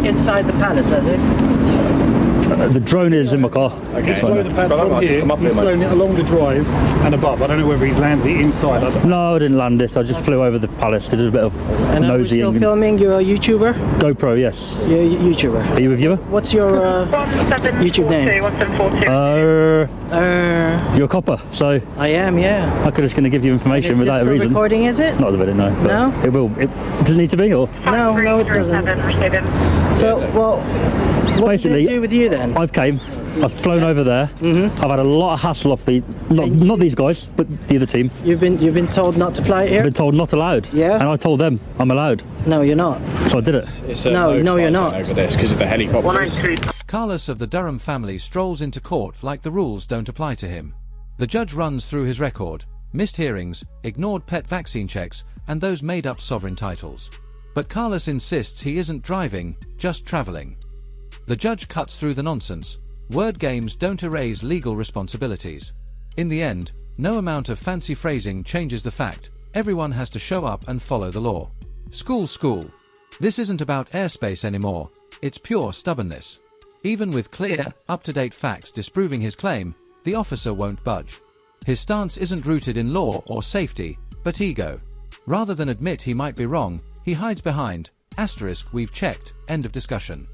inside the palace, has it? The drone is in my car. Okay. He's flown the pad from here, he's flown it along the drive and above. I don't know whether he's landed it inside. No, I didn't land it. I just flew over the palace, did a bit of and nosying. Are you still filming? You're a YouTuber? GoPro, yes. You're a YouTuber. Are you a viewer? What's your YouTube name? You're a copper, so... I am, yeah. I could just going to give you information without a reason. Recording, is it? Not the video, no. No? It will. Does it need to be, or? No, it doesn't. So, well, what basically, did it do with you then? I've flown over there. I've had a lot of hassle off the, not these guys, but the other team. You've been told not to fly it here? I've been told not allowed. Yeah? And I told them I'm allowed. No, you're not. So I did it. No, you're not. Over this because of the helicopters. Carlos of the Durham family strolls into court like the rules don't apply to him. The judge runs through his record, missed hearings, ignored pet vaccine checks, and those made-up sovereign titles. But Carlos insists he isn't driving, just traveling. The judge cuts through the nonsense. Word games don't erase legal responsibilities. In the end, no amount of fancy phrasing changes the fact everyone has to show up and follow the law. School. This isn't about airspace anymore, it's pure stubbornness. Even with clear, up-to-date facts disproving his claim, the officer won't budge. His stance isn't rooted in law or safety, but ego. Rather than admit he might be wrong, he hides behind, "we've checked, end of discussion."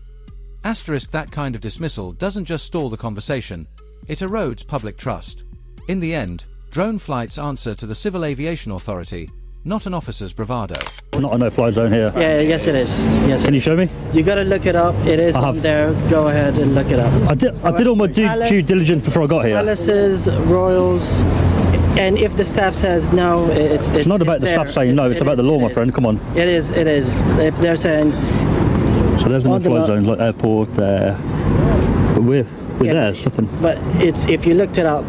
That kind of dismissal doesn't just stall the conversation, it erodes public trust. In the end, drone flights answer to the Civil Aviation Authority, not an officer's bravado. Not a no-fly zone here. Yeah, yes it is. Yes. Can you show me? You gotta look it up. It is on there. Go ahead and look it up. I did all my due diligence before I got here. Palaces, royals, and if the staff says no, it's not about the staff saying no. It's about the law, my friend. Come on. It is. If they're saying. So there's the no-fly zones like airport there. But we're there. There's nothing. But it's if you looked it up.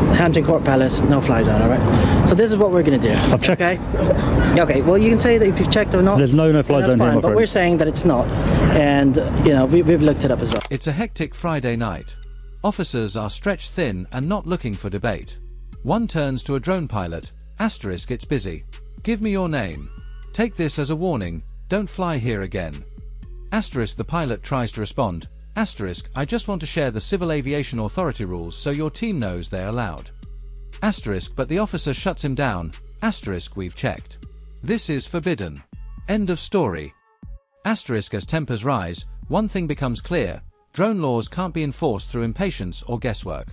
Hampton Court Palace, no fly zone, alright? So this is what we're going to do. I've checked. Okay, well you can say that if you've checked or not. There's no fly zone here, my but friend. We're saying that it's not. And, you know, we've looked it up as well. It's a hectic Friday night. Officers are stretched thin and not looking for debate. One turns to a drone pilot, it's busy. Give me your name. Take this as a warning, don't fly here again. The pilot tries to respond. I just want to share the Civil Aviation Authority rules so your team knows they're allowed. But the officer shuts him down. We've checked. This is forbidden. End of story. As tempers rise, one thing becomes clear. Drone laws can't be enforced through impatience or guesswork.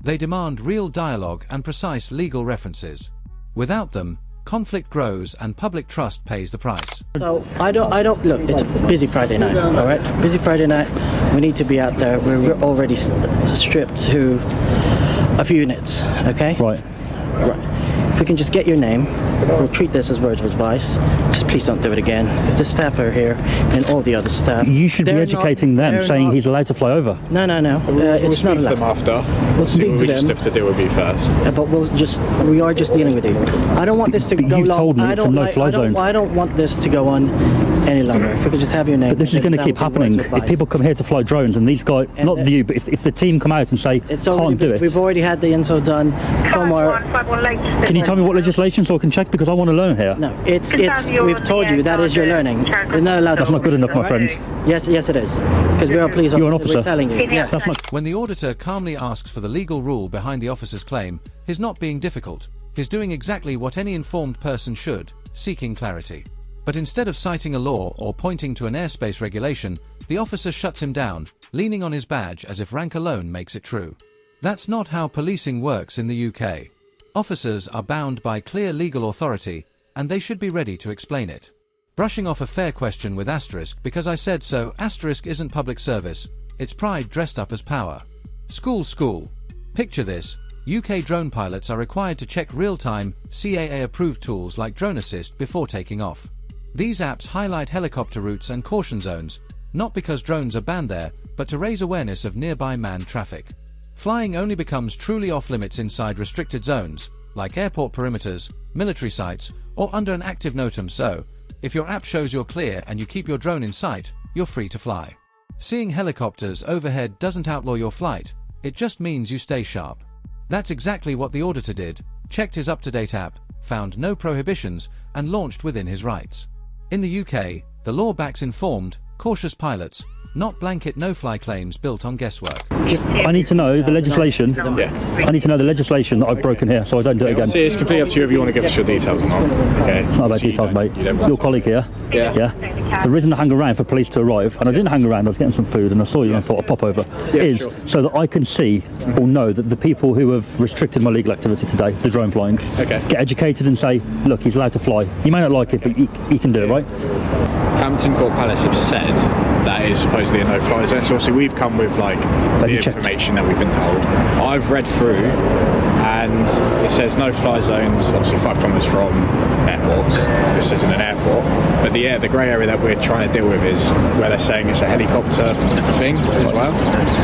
They demand real dialogue and precise legal references. Without them, conflict grows and public trust pays the price. So I don't look, it's a busy Friday night, alright? Busy Friday night, we need to be out there. We're already stripped to a few units, okay? Right. If we can just get your name, we'll treat this as words of advice. Just please don't do it again. The staff are here and all the other staff. You should be educating them, saying he's allowed to fly over. No. It's not allowed. Them after. We'll speak to we them. just have to deal with you first. But we are just dealing with you. I don't want this to go you've long. told me it's a no-fly zone. I don't want this to go on any longer. If we could just have your name. But this is going to keep happening. If people come here to fly drones and these guys, not you, but if the team come out and say, can't do it. We've already had the info done from our... Can you tell me what legislation so I can check, because I want to learn here? No, we've told you that is your learning. You're not allowed. That's not good enough, my friend. Yes it is. Because we are police officers. You're an officer. We're telling you. Yeah. That's not... When the auditor calmly asks for the legal rule behind the officer's claim, he's not being difficult. He's doing exactly what any informed person should, seeking clarity. But instead of citing a law or pointing to an airspace regulation, the officer shuts him down, leaning on his badge as if rank alone makes it true. That's not how policing works in the UK. Officers are bound by clear legal authority, and they should be ready to explain it. Brushing off a fair question with because I said so, isn't public service, it's pride dressed up as power. School. Picture this, UK drone pilots are required to check real-time, CAA-approved tools like Drone Assist before taking off. These apps highlight helicopter routes and caution zones, not because drones are banned there, but to raise awareness of nearby manned traffic. Flying only becomes truly off-limits inside restricted zones, like airport perimeters, military sites, or under an active NOTAM, so, if your app shows you're clear and you keep your drone in sight, you're free to fly. Seeing helicopters overhead doesn't outlaw your flight, it just means you stay sharp. That's exactly what the auditor did, checked his up-to-date app, found no prohibitions, and launched within his rights. In the UK, the law backs informed, cautious pilots, not blanket no-fly claims built on guesswork. I need to know the legislation. I need to know the legislation that I've broken here, so I don't do it again. See, it's completely up to you if you want to give us your details or not. Okay. It's not about details, mate. Your colleague here. The reason I hang around for police to arrive, and I didn't hang around, I was getting some food and I saw you and I thought I'd pop over, is so that I can see or know that the people who have restricted my legal activity today, the drone flying, get educated and say, look, he's allowed to fly. You may not like it, but he can do it, right? Hampton Court Palace have said that is supposedly a no-fly zone. So obviously we've come with like the information that we've been told. I've read through and it says no-fly zones, obviously 5 kilometres from airports. This isn't an airport, but the grey area that we're trying to deal with is where they're saying it's a helicopter thing as well.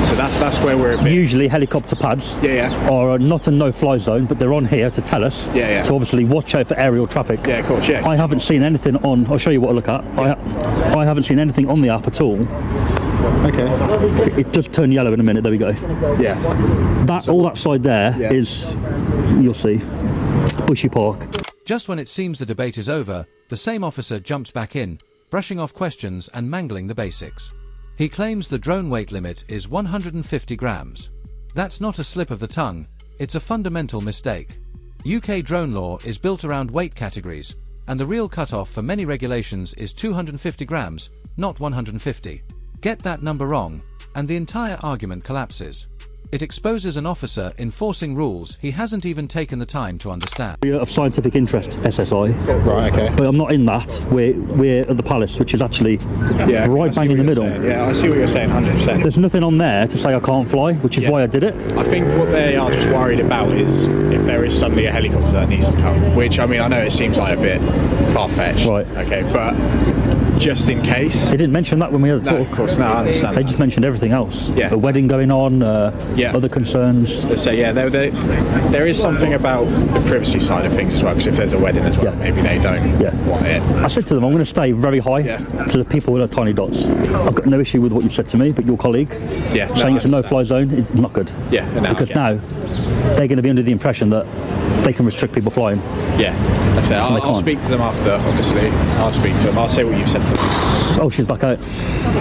So that's where we're a bit... Usually helicopter pads are not a no-fly zone, but they're on here to tell us to obviously watch out for aerial traffic. Yeah, of course, I haven't seen anything on... I'll show you what I look at. I haven't seen anything on the app at all. Okay. It does turn yellow in a minute. There we go. All that side there is, you'll see, Bushy Park. Just when it seems the debate is over, the same officer jumps back in, brushing off questions and mangling the basics. He claims the drone weight limit is 150 grams. That's not a slip of the tongue, it's a fundamental mistake. UK drone law is built around weight categories, and the real cutoff for many regulations is 250 grams, not 150. Get that number wrong, and the entire argument collapses. It exposes an officer enforcing rules he hasn't even taken the time to understand. We're of scientific interest, SSI. Right, okay. But I'm not in that. We're at the Palace, which is actually right bang in the middle. Yeah, I see what you're saying, 100%. There's nothing on there to say I can't fly, which is why I did it. I think what they are just worried about is if there is suddenly a helicopter that needs to come, which, I mean, I know it seems like a bit far-fetched. Right. Okay, but just in case. They didn't mention that when we had a talk. Of course, no, I understand. They just mentioned everything else. Yeah. The wedding going on, other concerns. So there is something about the privacy side of things as well, because if there's a wedding as well, maybe they don't want it. I said to them, I'm going to stay very high to the people with the tiny dots. I've got no issue with what you've said to me, but your colleague saying it's a no-fly zone, it's not good. Because now they're going to be under the impression that they can restrict people flying. That's it. I'll speak to them after, obviously. I'll speak to them. I'll say what you've said to them. Oh, she's back out.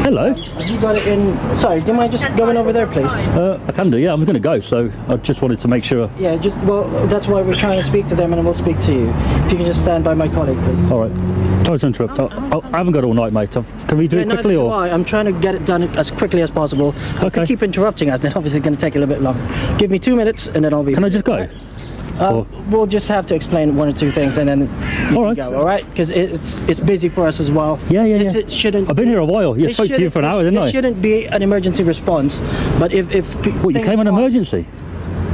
Hello. Have you got it in? Sorry, do you mind just going over there, please? I can do, I'm going to go, so I just wanted to make sure. Well, that's why we're trying to speak to them, and then we'll speak to you. If you can just stand by my colleague, please. All right. Sorry to interrupt. I haven't got all night, mate. Can we do it quickly, or? I'm trying to get it done as quickly as possible. If you keep interrupting us, then obviously it's going to take a little bit longer. Give me 2 minutes, and then I'll be... Can I just go? We'll just have to explain 1 or 2 things, and then you can go, all right? Because it's busy for us as well. It shouldn't. I've been here a while. I spoke to you for an hour, didn't I? It shouldn't be an emergency response, but if what, you came on emergency?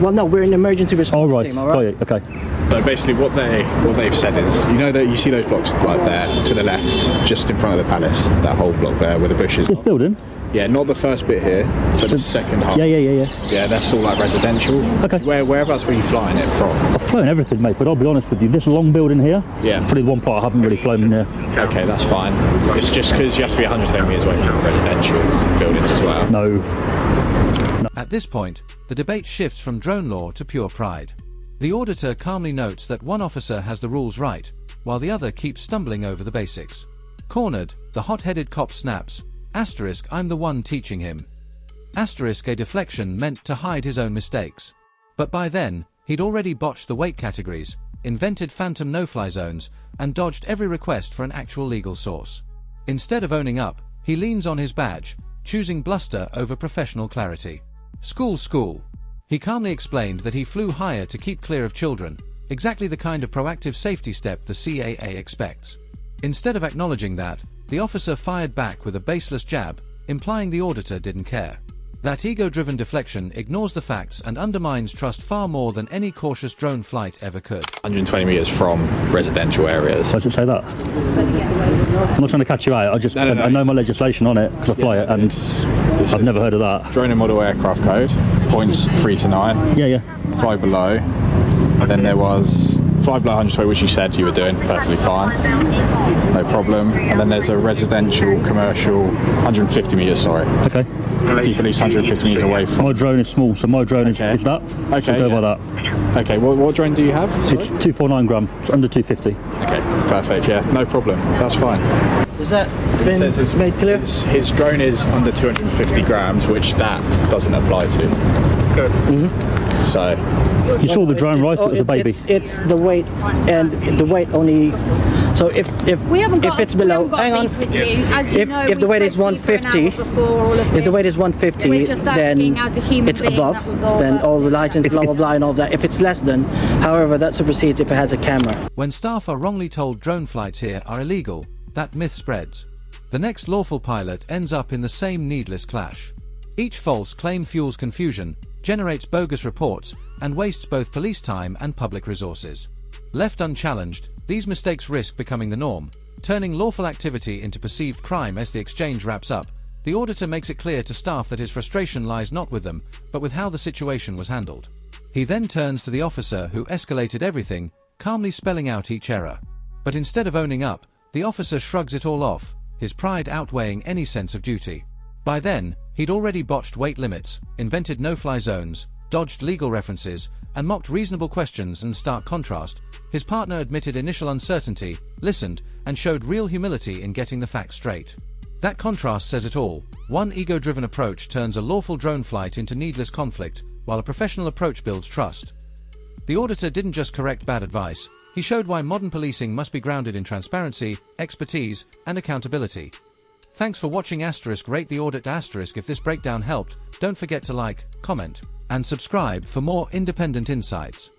Well, no, we're an emergency response team, all right? Okay. So basically what they've said is, you know that you see those blocks right there to the left, just in front of the palace, that whole block there where the bushes This building? Yeah, not the first bit here, but the second half. Yeah, that's all like residential. Okay. Whereabouts were you flying it from? I've flown everything, mate, but I'll be honest with you, this long building here, it's probably the one part I haven't really flown in there. Okay, that's fine. It's just because you have to be 110 metres away from residential buildings as well. No. At this point, the debate shifts from drone law to pure pride. The auditor calmly notes that one officer has the rules right, while the other keeps stumbling over the basics. Cornered, the hot-headed cop snaps, *, I'm the one teaching him. *, a deflection meant to hide his own mistakes. But by then, he'd already botched the weight categories, invented phantom no-fly zones, and dodged every request for an actual legal source. Instead of owning up, he leans on his badge, choosing bluster over professional clarity. School. He calmly explained that he flew higher to keep clear of children, exactly the kind of proactive safety step the CAA expects. Instead of acknowledging that, the officer fired back with a baseless jab, implying the auditor didn't care. That ego-driven deflection ignores the facts and undermines trust far more than any cautious drone flight ever could. 120 metres from residential areas. Why does it say that? I'm not trying to catch you out, I know my legislation on it, because I fly it, and I've never heard of that. Drone and model aircraft code, points 3 to 9. Fly below. And then there was fly below 120, which you said you were doing perfectly fine. No problem. And then there's a residential, commercial, 150 metres, sorry. Okay. Keep at least 150 metres away from... My drone is small, so my drone is that. Okay. So go by that. Okay, what drone do you have? It's 249 gram, it's under 250. Okay, perfect, no problem. That's fine. Is that been It says made clear? his drone is under 250 grams, which that doesn't apply to. Good. So You saw the drone, right? It was a baby. It's the weight, and the weight only. So if We haven't got it's below, got hang on. beef with you. As you If- know, if the we weight is spoke to you for an 150, hour before all of If the weight this. is 150, We're just then asking as a human it's being, above. that was all, Then but- all the license, blah blah blah, and all that. If it's less than, however, that supersedes if it has a camera. When staff are wrongly told drone flights here are illegal, that myth spreads. The next lawful pilot ends up in the same needless clash. Each false claim fuels confusion, generates bogus reports, and wastes both police time and public resources. Left unchallenged, these mistakes risk becoming the norm, turning lawful activity into perceived crime. As the exchange wraps up, the auditor makes it clear to staff that his frustration lies not with them, but with how the situation was handled. He then turns to the officer who escalated everything, calmly spelling out each error. But instead of owning up, the officer shrugs it all off, his pride outweighing any sense of duty. By then, he'd already botched weight limits, invented no-fly zones, dodged legal references, and mocked reasonable questions. In stark contrast, his partner admitted initial uncertainty, listened, and showed real humility in getting the facts straight. That contrast says it all. One ego-driven approach turns a lawful drone flight into needless conflict, while a professional approach builds trust. The auditor didn't just correct bad advice, he showed why modern policing must be grounded in transparency, expertise, and accountability. Thanks for watching *, rate the audit *. If this breakdown helped, don't forget to like, comment, and subscribe for more independent insights.